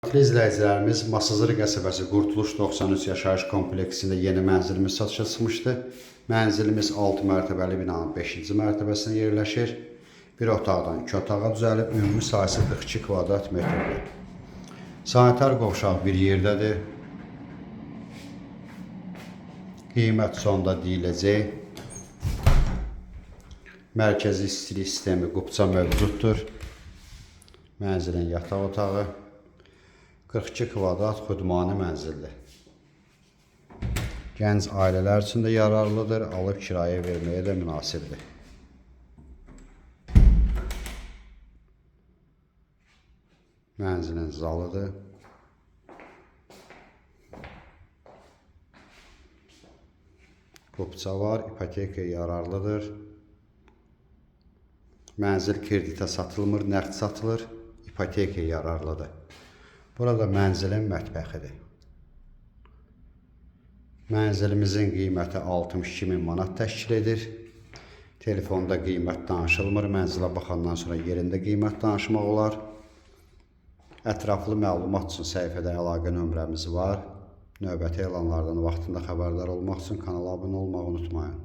Hörmətli izləyicilərimiz, Masazır qəsəbəsi Qurtuluş 93 yaşayış kompleksində yeni mənzilimiz satışa çıxmışdı. Mənzilimiz 6 mərtəbəli binanın 5-ci mərtəbəsində yerləşir. Bir otaqdan 2 otağa düzəlib, ümumi sahəsi 42 kvadrat metrdir. Sanitar qovşaq bir yerdədir. Qiymət sonda deyiləcək. Mərkəzi istilik sistemi qubça mövcuddur. Mənzilin yataq otağı 42 kvadrat xudmani mənzildir. Gənc ailələr üçün də yararlıdır, alıb kirayə verməyə də münasibdir. Mənzilin zalıdır. Qubça var, ipotekaya yararlıdır. Mənzil kreditə satılmır, nəqd satılır, ipotekaya yararlıdır. Burada mənzilin mətbəxidir. Mənzilimizin qiyməti 62.000 manat təşkil edir. Telefonda qiymət danışılmır. Mənzilə baxandan sonra yerində qiymət danışmaq olar. Ətraflı məlumat üçün səhifədə əlaqə nömrəmiz var. Növbəti elanlardan vaxtında xəbərdar olmaq üçün kanala abunə olmağı unutmayın.